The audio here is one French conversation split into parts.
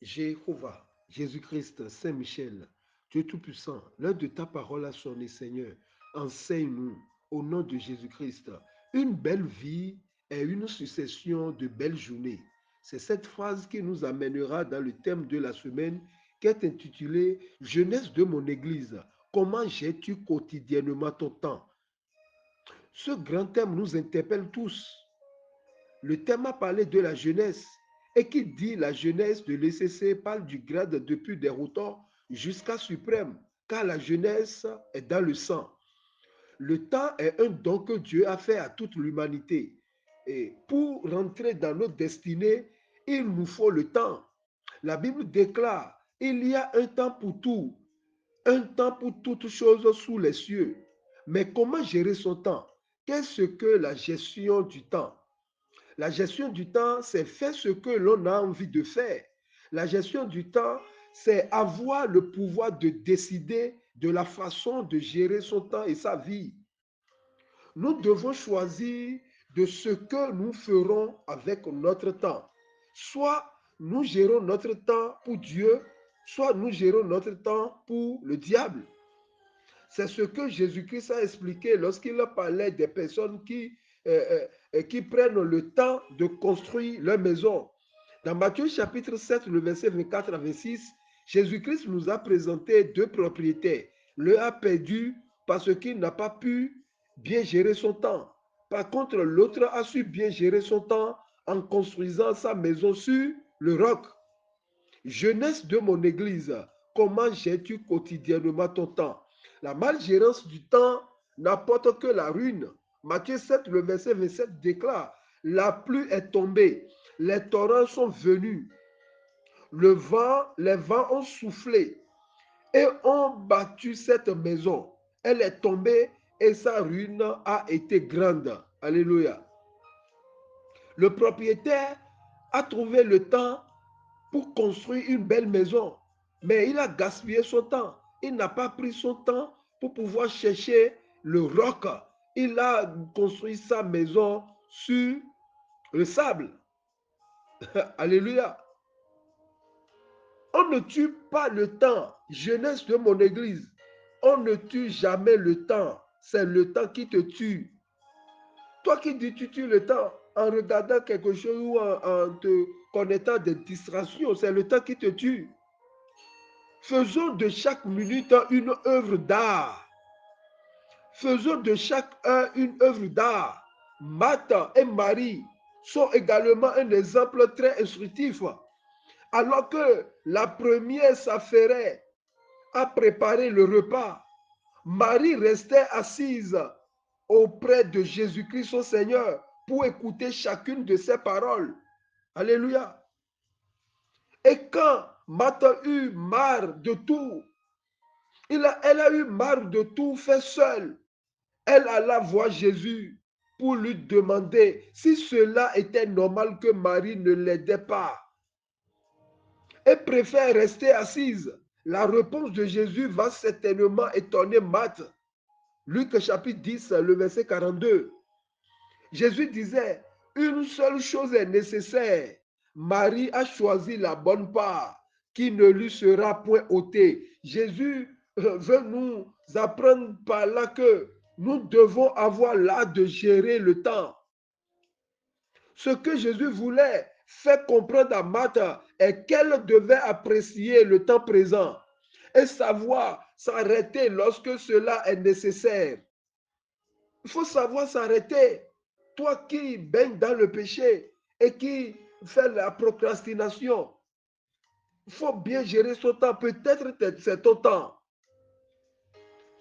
Jéhovah, Jésus-Christ, Saint-Michel, Dieu Tout-Puissant, l'heure de ta parole a sonné, Seigneur. Enseigne-nous, au nom de Jésus-Christ, une belle vie et une succession de belles journées. C'est cette phrase qui nous amènera dans le thème de la semaine qui est intitulé Jeunesse de mon Église. Comment gères-tu quotidiennement ton temps? Ce grand thème nous interpelle tous. Le thème a parlé de la jeunesse. Et qui dit la jeunesse de l'ECC parle du grade depuis déroutant jusqu'à suprême, car la jeunesse est dans le sang. Le temps est un don que Dieu a fait à toute l'humanité. Et pour rentrer dans notre destinée, il nous faut le temps. La Bible déclare, il y a un temps pour tout, un temps pour toutes choses sous les cieux. Mais comment gérer son temps? Qu'est-ce que la gestion du temps? La gestion du temps, c'est faire ce que l'on a envie de faire. La gestion du temps, c'est avoir le pouvoir de décider de la façon de gérer son temps et sa vie. Nous devons choisir de ce que nous ferons avec notre temps. Soit nous gérons notre temps pour Dieu, soit nous gérons notre temps pour le diable. C'est ce que Jésus-Christ a expliqué lorsqu'il parlait des personnes qui prennent le temps de construire leur maison. Dans Matthieu chapitre 7, le verset 24 à 26, Jésus-Christ nous a présenté deux propriétaires. L'un a perdu parce qu'il n'a pas pu bien gérer son temps. Par contre, l'autre a su bien gérer son temps en construisant sa maison sur le roc. Jeunesse de mon Église, comment gères-tu quotidiennement ton temps? La malgérance du temps n'apporte que la ruine. Matthieu 7, le verset 27 déclare, la pluie est tombée, les torrents sont venus, les vents ont soufflé et ont battu cette maison. Elle est tombée et sa ruine a été grande. Alléluia. Le propriétaire a trouvé le temps pour construire une belle maison. Mais il a gaspillé son temps. Il n'a pas pris son temps pour pouvoir chercher le roc. Il a construit sa maison sur le sable. Alléluia. On ne tue pas le temps. Jeunesse de mon église. On ne tue jamais le temps. C'est le temps qui te tue. Toi qui dis tu tues le temps en regardant quelque chose ou en te connectant des distractions, c'est le temps qui te tue. Faisons de chaque minute une œuvre d'art. Faisons de chaque heure une œuvre d'art. Marthe et Marie sont également un exemple très instructif. Alors que la première s'affairait à préparer le repas, Marie restait assise auprès de Jésus-Christ son Seigneur pour écouter chacune de ses paroles. Alléluia. Et quand Marthe eut marre de tout, elle a eu marre de tout faire seule. Elle alla voir Jésus pour lui demander si cela était normal que Marie ne l'aidait pas. Elle préfère rester assise. La réponse de Jésus va certainement étonner Marthe. Luc chapitre 10, le verset 42. Jésus disait, une seule chose est nécessaire. Marie a choisi la bonne part qui ne lui sera point ôtée. Jésus veut nous apprendre par là que nous devons avoir l'art de gérer le temps. Ce que Jésus voulait faire comprendre à Marthe est qu'elle devait apprécier le temps présent et savoir s'arrêter lorsque cela est nécessaire. Il faut savoir s'arrêter. Toi qui baignes dans le péché et qui fais la procrastination, il faut bien gérer son temps. Peut-être c'est ton temps.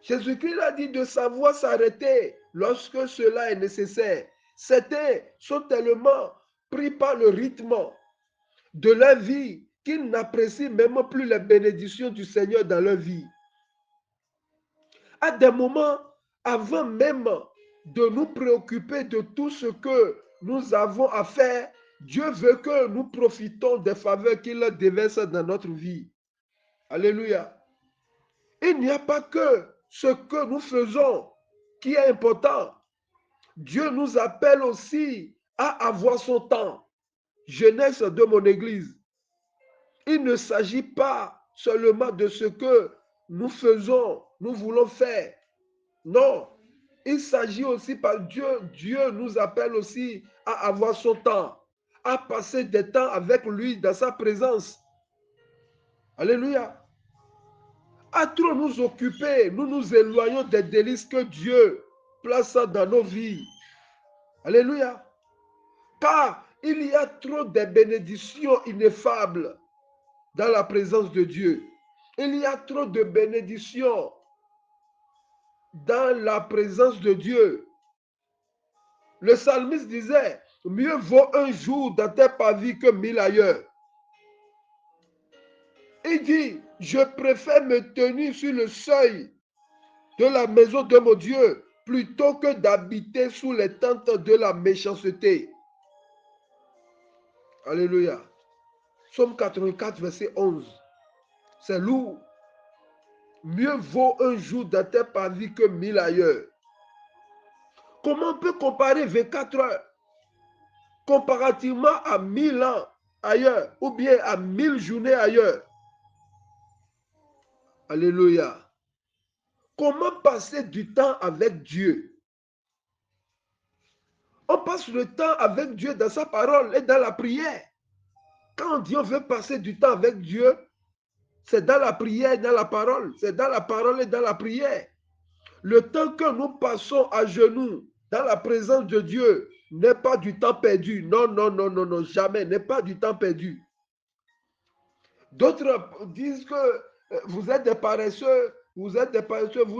Jésus-Christ a dit de savoir s'arrêter lorsque cela est nécessaire. Certains sont tellement pris par le rythme de leur vie qu'ils n'apprécient même plus les bénédictions du Seigneur dans leur vie. À des moments, avant même de nous préoccuper de tout ce que nous avons à faire, Dieu veut que nous profitons des faveurs qu'il déverse dans notre vie. Alléluia. Il n'y a pas que ce que nous faisons qui est important. Dieu nous appelle aussi à avoir son temps. Jeunesse de mon église. Il ne s'agit pas seulement de ce que nous faisons, nous voulons faire. Non, il s'agit aussi par Dieu. Dieu nous appelle aussi à avoir son temps, à passer des temps avec lui dans sa présence. Alléluia. À trop nous occuper, nous nous éloignons des délices que Dieu place dans nos vies. Alléluia. Car il y a trop de bénédictions ineffables dans la présence de Dieu. Il y a trop de bénédictions dans la présence de Dieu. Le psalmiste disait, mieux vaut un jour dans tes pavis que 1000 ailleurs. Il dit, je préfère me tenir sur le seuil de la maison de mon Dieu plutôt que d'habiter sous les tentes de la méchanceté. Alléluia. Psaume 84, verset 11. C'est lourd. Mieux vaut un jour dans tes pavis que 1000 ailleurs. Comment on peut comparer 24 heures comparativement à 1000 ans ailleurs ou bien à 1000 journées ailleurs? Alléluia. Comment passer du temps avec Dieu? On passe le temps avec Dieu dans sa parole et dans la prière. Quand Dieu veut passer du temps avec Dieu, c'est dans la prière et dans la parole. C'est dans la parole et dans la prière. Le temps que nous passons à genoux dans la présence de Dieu n'est pas du temps perdu. Non, non, non, non, non, jamais. N'est pas du temps perdu. D'autres disent que vous êtes des paresseux, vous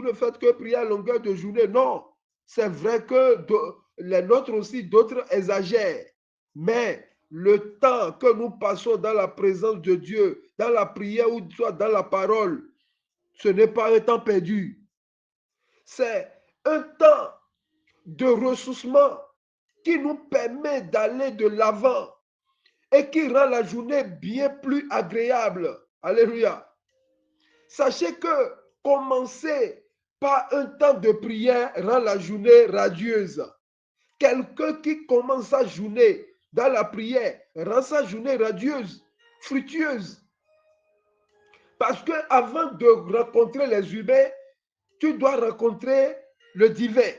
ne faites que prier à longueur de journée. Non, c'est vrai que les nôtres aussi, d'autres exagèrent. Mais le temps que nous passons dans la présence de Dieu, dans la prière ou soit dans la parole, ce n'est pas un temps perdu. C'est un temps de ressourcement qui nous permet d'aller de l'avant et qui rend la journée bien plus agréable. Alléluia. Sachez que commencer par un temps de prière rend la journée radieuse. Quelqu'un qui commence sa journée dans la prière rend sa journée radieuse, fructueuse. Parce que avant de rencontrer les humains, tu dois rencontrer le divin.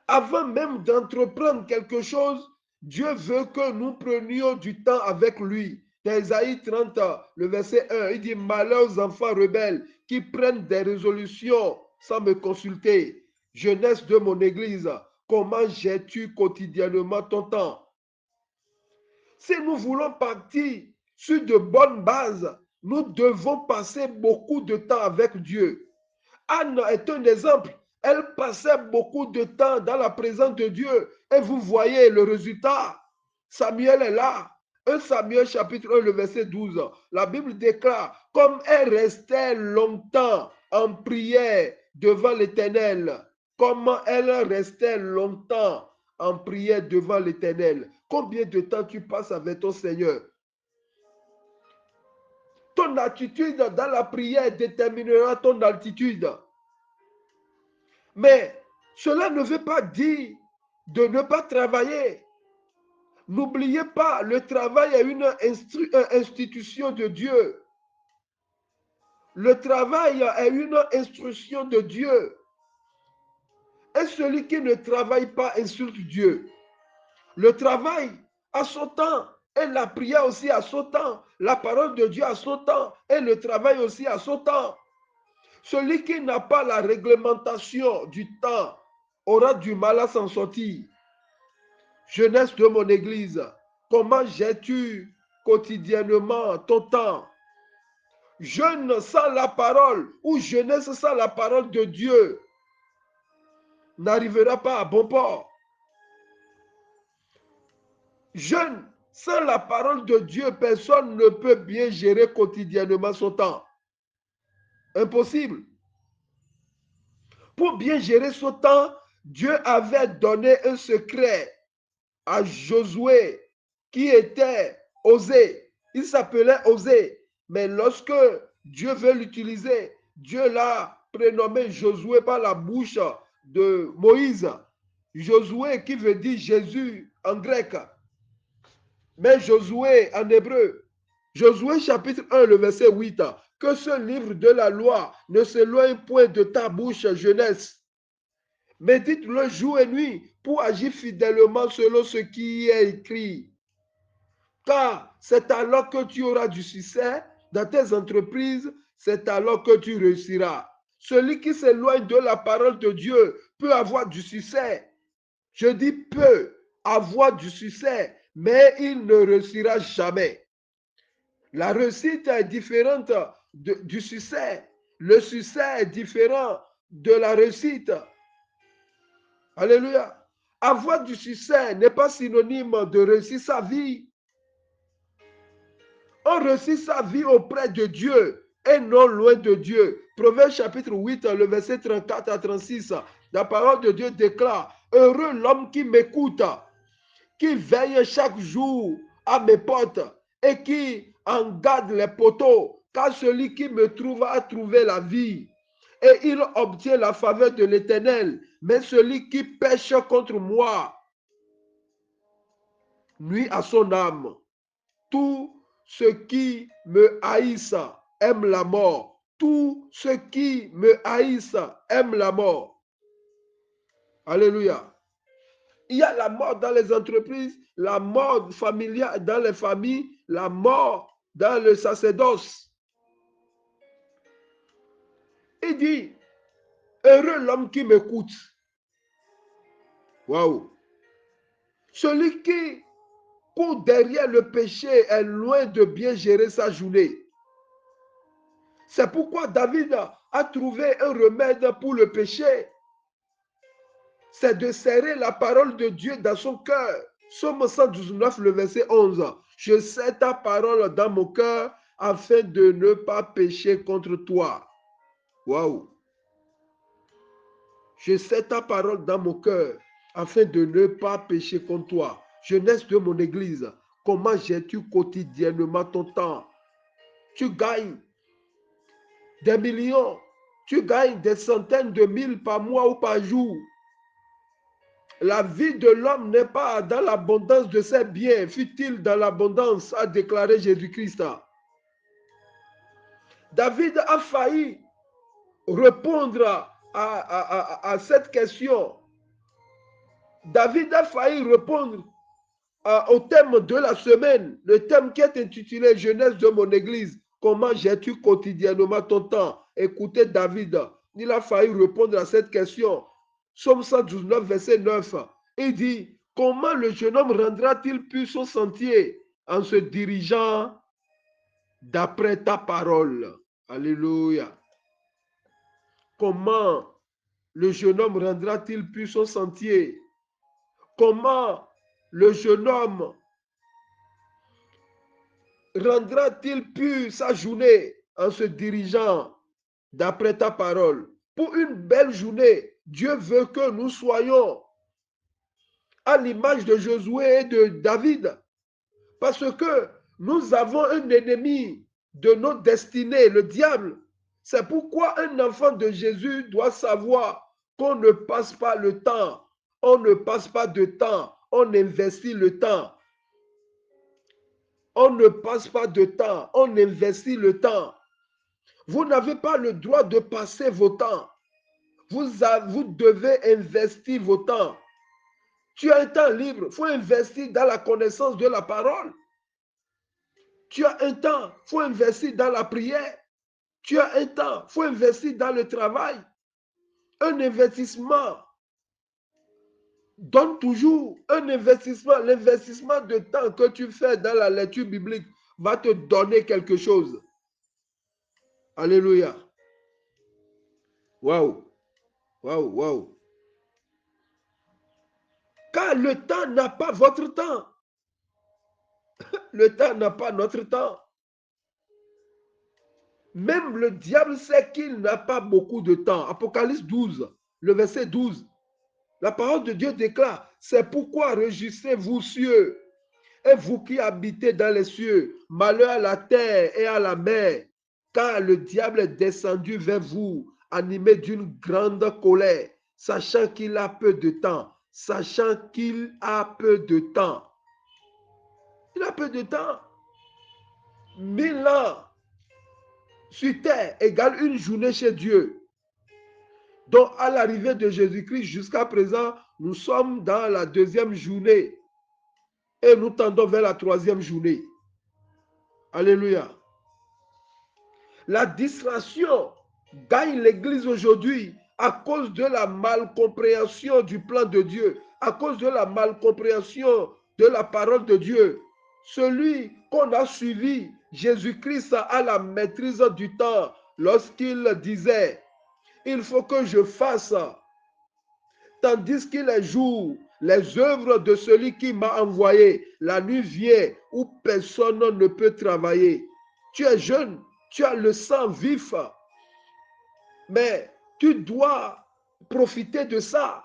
Avant même d'entreprendre quelque chose, Dieu veut que nous prenions du temps avec lui. Dans Ésaïe 30, le verset 1, il dit, malheur aux enfants rebelles qui prennent des résolutions sans me consulter. Jeunesse de mon église, comment gères-tu quotidiennement ton temps? Si nous voulons partir sur de bonnes bases, nous devons passer beaucoup de temps avec Dieu. Anne est un exemple. Elle passait beaucoup de temps dans la présence de Dieu. Et vous voyez le résultat. Samuel est là. 1 Samuel chapitre 1, le verset 12. La Bible déclare, comme elle restait longtemps en prière devant l'Éternel, comment elle restait longtemps en prière devant l'Éternel. Combien de temps tu passes avec ton Seigneur? Ton attitude dans la prière déterminera ton altitude. Mais cela ne veut pas dire de ne pas travailler. N'oubliez pas, le travail est une institution de Dieu. Le travail est une instruction de Dieu. Et celui qui ne travaille pas insulte Dieu. Le travail a son temps et la prière aussi a son temps. La parole de Dieu a son temps et le travail aussi a son temps. Celui qui n'a pas la réglementation du temps aura du mal à s'en sortir. Jeunesse de mon église, comment gères-tu quotidiennement ton temps? Jeune sans la parole ou jeunesse sans la parole de Dieu n'arrivera pas à bon port. Jeune sans la parole de Dieu, personne ne peut bien gérer quotidiennement son temps. Impossible. Pour bien gérer son temps, Dieu avait donné un secret à Josué qui était Osée. Il s'appelait Osée. Mais lorsque Dieu veut l'utiliser, Dieu l'a prénommé Josué par la bouche de Moïse. Josué qui veut dire Jésus en grec. Mais Josué en hébreu. Josué chapitre 1, le verset 8. Que ce livre de la loi ne s'éloigne point de ta bouche, jeunesse. Médite-le jour et nuit pour agir fidèlement selon ce qui est écrit. Car c'est alors que tu auras du succès dans tes entreprises, c'est alors que tu réussiras. Celui qui s'éloigne de la parole de Dieu peut avoir du succès. Je dis peut avoir du succès, mais il ne réussira jamais. La réussite est différente du succès. Le succès est différent de la réussite. Alléluia. Avoir du succès n'est pas synonyme de réussir sa vie. On réussit sa vie auprès de Dieu et non loin de Dieu. Proverbe chapitre 8, le verset 34 à 36. La parole de Dieu déclare, heureux l'homme qui m'écoute, qui veille chaque jour à mes portes et qui en garde les poteaux, car celui qui me trouve a trouvé la vie. Et il obtient la faveur de l'Éternel. Mais celui qui pêche contre moi nuit à son âme. Tous ceux qui me haïssent aiment la mort. Tous ceux qui me haïssent aiment la mort. Alléluia. Il y a la mort dans les entreprises, la mort familiale dans les familles, la mort dans le sacerdoce. Il dit, heureux l'homme qui m'écoute. Waouh. Celui qui court derrière le péché est loin de bien gérer sa journée. C'est pourquoi David a trouvé un remède pour le péché. C'est de serrer la parole de Dieu dans son cœur. Psaume 119, le verset 11. Je serre ta parole dans mon cœur afin de ne pas pécher contre toi. Waouh! Je serre ta parole dans mon cœur afin de ne pas pécher contre toi. Jeunesse de mon église, comment gères-tu quotidiennement ton temps? Tu gagnes des millions, tu gagnes des centaines de mille par mois ou par jour. La vie de l'homme n'est pas dans l'abondance de ses biens, fut-il dans l'abondance, a déclaré Jésus-Christ. David a failli répondre à cette question. David a failli répondre au thème de la semaine, le thème qui est intitulé Jeunesse de mon église. Comment gères-tu quotidiennement ton temps? Écoutez David, il a failli répondre à cette question. Psaume 119, verset 9. Il dit, comment le jeune homme rendra-t-il pur son sentier en se dirigeant d'après ta parole? Alléluia. Comment le jeune homme rendra-t-il pur son sentier? Comment le jeune homme rendra-t-il pur sa journée en se dirigeant d'après ta parole? Pour une belle journée, Dieu veut que nous soyons à l'image de Josué et de David. Parce que nous avons un ennemi de notre destinée, le diable. C'est pourquoi un enfant de Jésus doit savoir qu'on ne passe pas le temps. On ne passe pas de temps. On investit le temps. On ne passe pas de temps. On investit le temps. Vous n'avez pas le droit de passer vos temps. Vous devez investir vos temps. Tu as un temps libre. Il faut investir dans la connaissance de la parole. Tu as un temps, il faut investir dans la prière. Tu as un temps, il faut investir dans le travail. Un investissement donne toujours un investissement. L'investissement de temps que tu fais dans la lecture biblique va te donner quelque chose. Alléluia. Waouh. Waouh, waouh. Car le temps n'a pas votre temps. Le temps n'a pas notre temps. Même le diable sait qu'il n'a pas beaucoup de temps. Apocalypse 12, le verset 12. La parole de Dieu déclare, c'est pourquoi réjouissez-vous cieux, et vous qui habitez dans les cieux, malheur à la terre et à la mer, car le diable est descendu vers vous, animé d'une grande colère, sachant qu'il a peu de temps, sachant qu'il a peu de temps. Il a peu de temps. 1000 ans sur terre égale une journée chez Dieu. Donc, à l'arrivée de Jésus-Christ, jusqu'à présent, nous sommes dans la 2e journée. Et nous tendons vers la 3e journée. Alléluia. La distraction gagne l'Église aujourd'hui à cause de la malcompréhension du plan de Dieu, à cause de la malcompréhension de la parole de Dieu. Celui qu'on a suivi, Jésus-Christ, a la maîtrise du temps lorsqu'il disait, il faut que je fasse, tandis qu'il est jour, les œuvres de celui qui m'a envoyé. La nuit vient où personne ne peut travailler. Tu es jeune, tu as le sang vif, mais tu dois profiter de ça.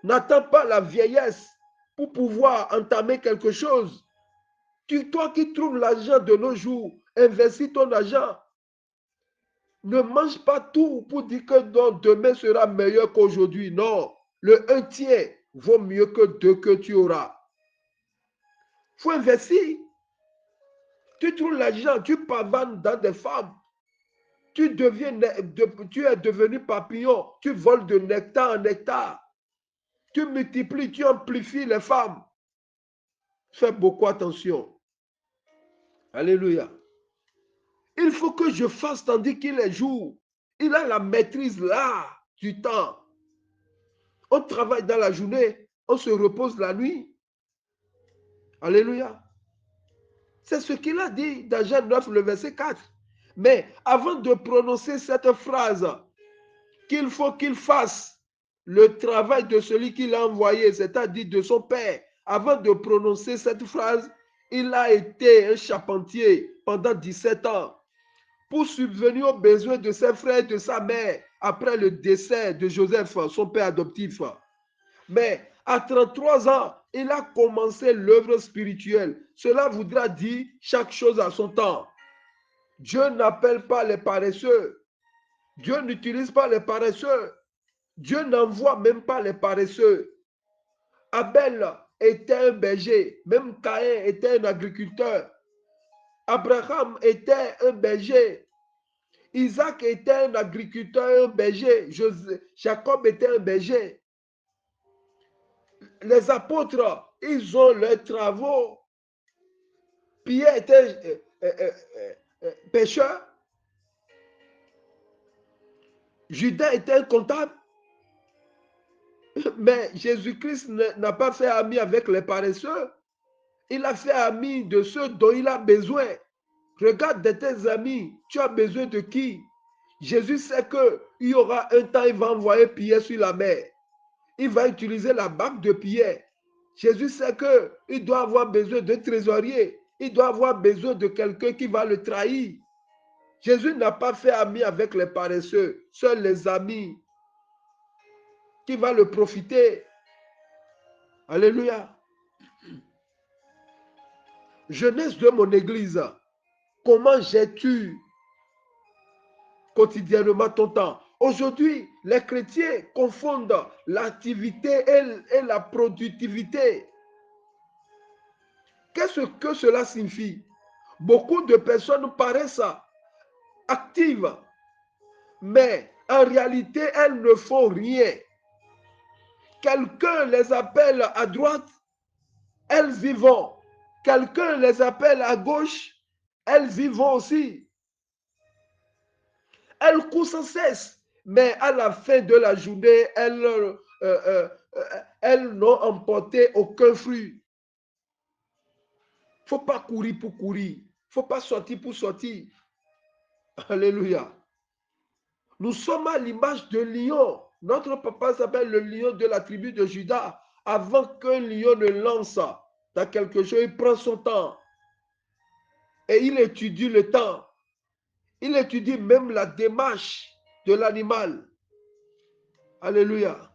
N'attends pas la vieillesse pour pouvoir entamer quelque chose. Toi qui trouves l'argent de nos jours, investis ton argent. Ne mange pas tout pour dire que demain sera meilleur qu'aujourd'hui. Non, le 1 tiers vaut mieux que 2 que tu auras. Il faut investir. Tu trouves l'argent, tu pavanes dans des femmes. Tu es devenu papillon. Tu voles de nectar en nectar. Tu multiplies, tu amplifies les femmes. Fais beaucoup attention. Alléluia. Il faut que je fasse tandis qu'il est jour. Il a la maîtrise là du temps. On travaille dans la journée, on se repose la nuit. Alléluia. C'est ce qu'il a dit dans Jean 9, le verset 4. Mais avant de prononcer cette phrase, qu'il faut qu'il fasse le travail de celui qui l'a envoyé, c'est-à-dire de son Père. Avant de prononcer cette phrase, il a été un charpentier pendant 17 ans pour subvenir aux besoins de ses frères et de sa mère après le décès de Joseph, son père adoptif. Mais à 33 ans, il a commencé l'œuvre spirituelle. Cela voudra dire chaque chose à son temps. Dieu n'appelle pas les paresseux. Dieu n'utilise pas les paresseux. Dieu n'envoie même pas les paresseux. Abel était un berger, même Caïn était un agriculteur. Abraham était un berger. Isaac était un agriculteur, un berger. Jacob était un berger. Les apôtres, ils ont leurs travaux. Pierre était pêcheur. Judas était un comptable. Mais Jésus-Christ n'a pas fait ami avec les paresseux. Il a fait ami de ceux dont il a besoin. Regarde de tes amis, tu as besoin de qui? Jésus sait qu'il y aura un temps, il va envoyer Pierre sur la mer. Il va utiliser la barque de Pierre. Jésus sait qu'il doit avoir besoin de trésorier. Il doit avoir besoin de quelqu'un qui va le trahir. Jésus n'a pas fait ami avec les paresseux, seuls les amis qui vont le profiter. Alléluia. Jeunesse de mon église, comment gères-tu quotidiennement ton temps? Aujourd'hui, les chrétiens confondent l'activité et la productivité. Qu'est-ce que cela signifie? Beaucoup de personnes paraissent actives, mais en réalité, elles ne font rien. Quelqu'un les appelle à droite, elles y vont. Quelqu'un les appelle à gauche, elles y vont aussi. Elles courent sans cesse, mais à la fin de la journée, elles n'ont emporté aucun fruit. Il ne faut pas courir pour courir. Il ne faut pas sortir pour sortir. Alléluia. Nous sommes à l'image de lion. Notre papa s'appelle le lion de la tribu de Juda. Avant qu'un lion ne lance dans quelque chose, il prend son temps. Et il étudie le temps. Il étudie même la démarche de l'animal. Alléluia.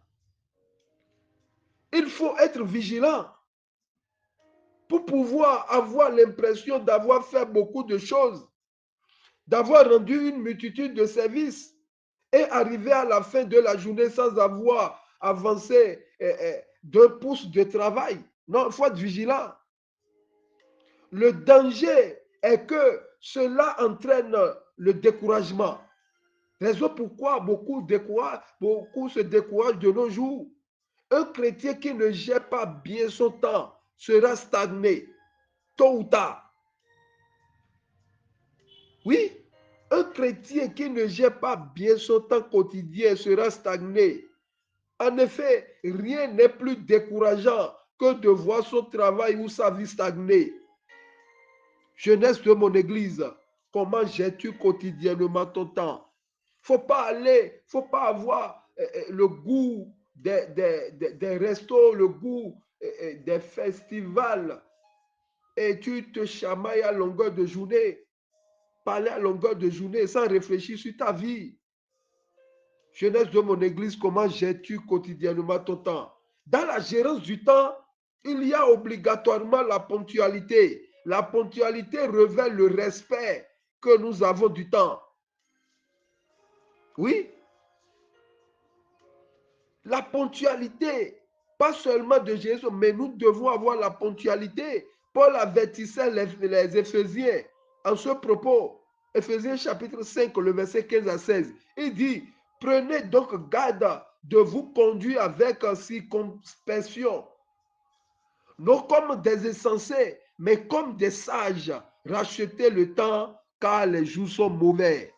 Il faut être vigilant pour pouvoir avoir l'impression d'avoir fait beaucoup de choses, d'avoir rendu une multitude de services et arriver à la fin de la journée sans avoir avancé d'un pouce de travail. Non, il faut être vigilant. Le danger est que cela entraîne le découragement. Raison pourquoi beaucoup se découragent de nos jours. Un chrétien qui ne gère pas bien son temps sera stagné, tôt ou tard. Oui, un chrétien qui ne gère pas bien son temps quotidien sera stagné. En effet, rien n'est plus décourageant que de voir son travail ou sa vie stagner. Jeunesse de mon église, comment gères-tu quotidiennement ton temps? Faut pas avoir le goût des restos, le goût des festivals et tu te chamailles à longueur de journée, parler à longueur de journée sans réfléchir sur ta vie. Jeunesse de mon église, comment gères-tu quotidiennement ton temps? Dans la gérance du temps, il y a obligatoirement la ponctualité. La ponctualité révèle le respect que nous avons du temps. Oui, la ponctualité, pas seulement de Jésus, mais nous devons avoir la ponctualité. Paul avertissait les Éphésiens en ce propos. Éphésiens chapitre 5, le verset 15 à 16. Il dit, prenez donc garde de vous conduire avec circonspection, non comme des insensés, mais comme des sages. Rachetez le temps car les jours sont mauvais.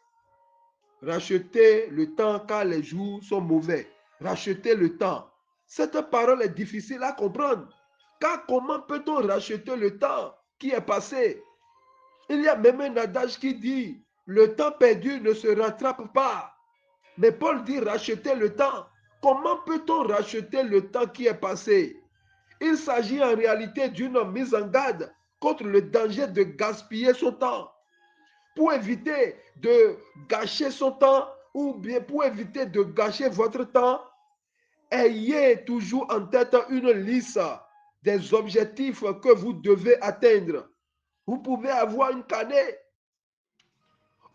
Rachetez le temps car les jours sont mauvais. Rachetez le temps. Cette parole est difficile à comprendre. Car comment peut-on racheter le temps qui est passé? Il y a même un adage qui dit, le temps perdu ne se rattrape pas. Mais Paul dit racheter le temps. Comment peut-on racheter le temps qui est passé? Il s'agit en réalité d'une mise en garde contre le danger de gaspiller son temps. Pour éviter de gâcher son temps ou bien pour éviter de gâcher votre temps, ayez toujours en tête une liste des objectifs que vous devez atteindre. Vous pouvez avoir une carnet.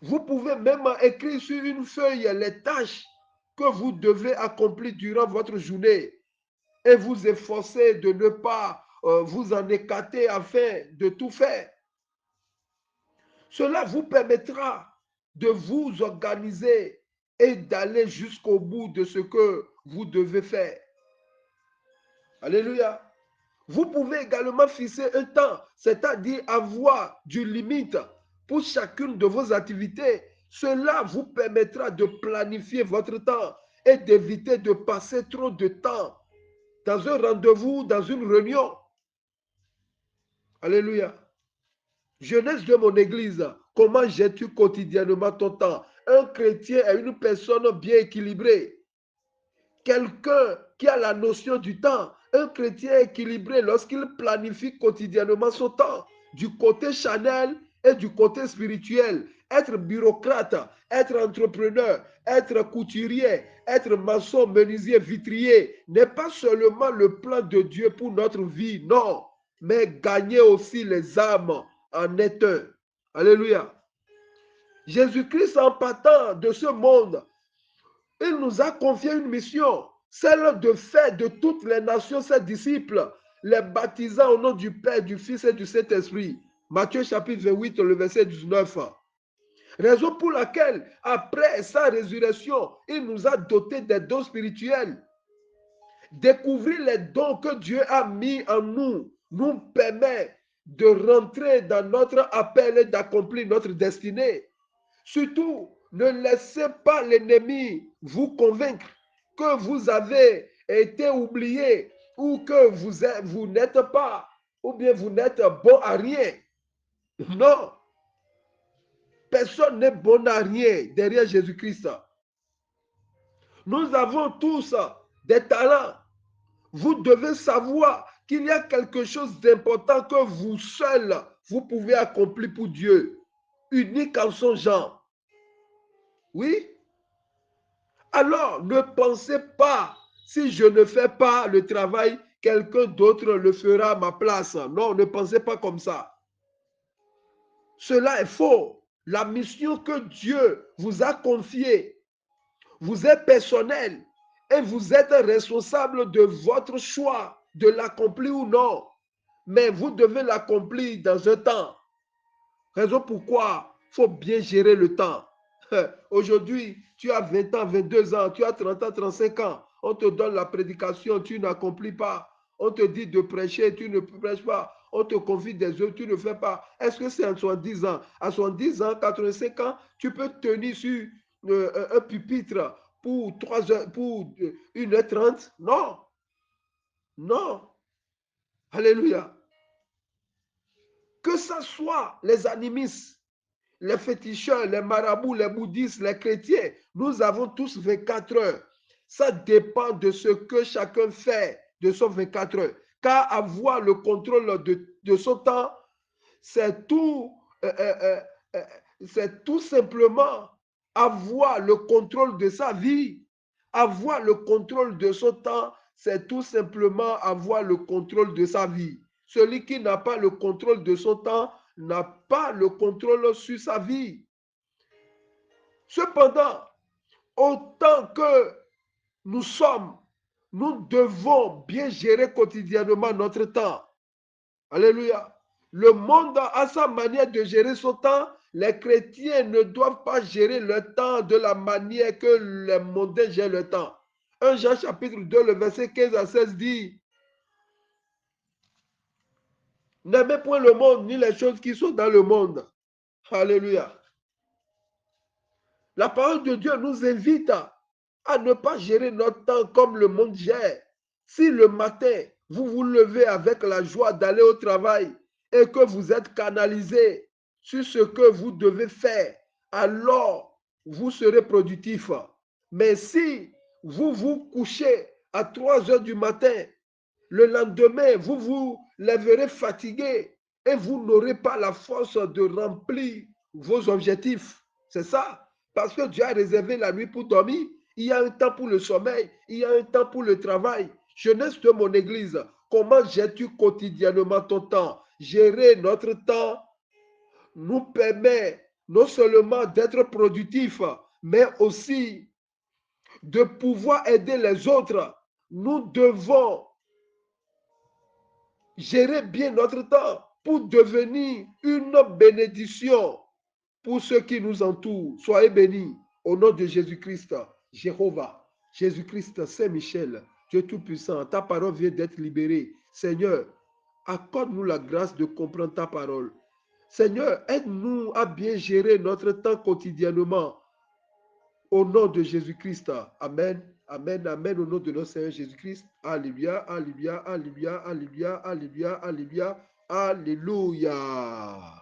Vous pouvez même écrire sur une feuille les tâches que vous devez accomplir durant votre journée et vous efforcer de ne pas vous en écarter afin de tout faire. Cela vous permettra de vous organiser et d'aller jusqu'au bout de ce que vous devez faire. Alléluia. Vous pouvez également fixer un temps, c'est-à-dire avoir du limite pour chacune de vos activités. Cela vous permettra de planifier votre temps et d'éviter de passer trop de temps dans un rendez-vous, dans une réunion. Alléluia. Jeunesse de mon église, comment gères-tu quotidiennement ton temps? Un chrétien est une personne bien équilibrée. Quelqu'un qui a la notion du temps. Un chrétien équilibré lorsqu'il planifie quotidiennement son temps, du côté charnel et du côté spirituel. Être bureaucrate, être entrepreneur, être couturier, être maçon, menuisier, vitrier n'est pas seulement le plan de Dieu pour notre vie, non, mais gagner aussi les âmes en est un. Alléluia. Jésus-Christ, en partant de ce monde, il nous a confié une mission, celle de faire de toutes les nations ses disciples, les baptisant au nom du Père, du Fils et du Saint-Esprit. Matthieu chapitre 28, le verset 19. Raison pour laquelle, après sa résurrection, il nous a dotés des dons spirituels. Découvrir les dons que Dieu a mis en nous permet de rentrer dans notre appel et d'accomplir notre destinée. Surtout, ne laissez pas l'ennemi vous convaincre que vous avez été oublié ou que vous n'êtes pas, ou bien vous n'êtes bon à rien. Non, personne n'est bon à rien derrière Jésus-Christ. Nous avons tous des talents. Vous devez savoir qu'il y a quelque chose d'important que vous seul, vous pouvez accomplir pour Dieu, unique en son genre. Oui? Alors, ne pensez pas, si je ne fais pas le travail, quelqu'un d'autre le fera à ma place. Non, ne pensez pas comme ça. Cela est faux. La mission que Dieu vous a confiée vous est personnelle et vous êtes responsable de votre choix de l'accomplir ou non. Mais vous devez l'accomplir dans un temps. Raison pourquoi il faut bien gérer le temps. Aujourd'hui, tu as 20 ans, 22 ans, tu as 30 ans, 35 ans. On te donne la prédication, tu n'accomplis pas. On te dit de prêcher, tu ne prêches pas. On te confie des œuvres, tu ne fais pas. Est-ce que c'est à 70 ans? À 70 ans, 85 ans, tu peux tenir sur un pupitre pour 3 heures, pour 1h30? Non, non. Alléluia. Que ce soit les animistes, les féticheurs, les marabouts, les bouddhistes, les chrétiens, nous avons tous 24 heures. Ça dépend de ce que chacun fait de son 24 heures. Car avoir le contrôle de son temps, c'est tout, c'est tout simplement avoir le contrôle de sa vie. Avoir le contrôle de son temps, c'est tout simplement avoir le contrôle de sa vie. Celui qui n'a pas le contrôle de son temps n'a pas le contrôle sur sa vie. Cependant, autant que nous sommes, nous devons bien gérer quotidiennement notre temps. Alléluia. Le monde a sa manière de gérer son temps. Les chrétiens ne doivent pas gérer le temps de la manière que les mondains gèrent le temps. 1 Jean chapitre 2, le verset 15 à 16 dit: n'aimez point le monde ni les choses qui sont dans le monde. Alléluia. La parole de Dieu nous invite à ne pas gérer notre temps comme le monde gère. Si le matin, vous vous levez avec la joie d'aller au travail et que vous êtes canalisé sur ce que vous devez faire, alors vous serez productif. Mais si vous vous couchez à 3 heures du matin, le lendemain, vous vous lèverez fatigué et vous n'aurez pas la force de remplir vos objectifs. C'est ça. Parce que Dieu a réservé la nuit pour dormir. Il y a un temps pour le sommeil. Il y a un temps pour le travail. Jeunesse de mon église, comment gères-tu quotidiennement ton temps? Gérer notre temps nous permet non seulement d'être productifs, mais aussi de pouvoir aider les autres. Nous devons gérer bien notre temps pour devenir une bénédiction pour ceux qui nous entourent. Soyez bénis au nom de Jésus-Christ, Jéhovah, Jésus-Christ, Saint-Michel, Dieu Tout-Puissant. Ta parole vient d'être libérée. Seigneur, accorde-nous la grâce de comprendre ta parole. Seigneur, aide-nous à bien gérer notre temps quotidiennement. Au nom de Jésus-Christ. Amen. Amen. Amen. Au nom de notre Seigneur Jésus-Christ. Alléluia. Alléluia. Alléluia. Alléluia. Alléluia. Alléluia. Alléluia.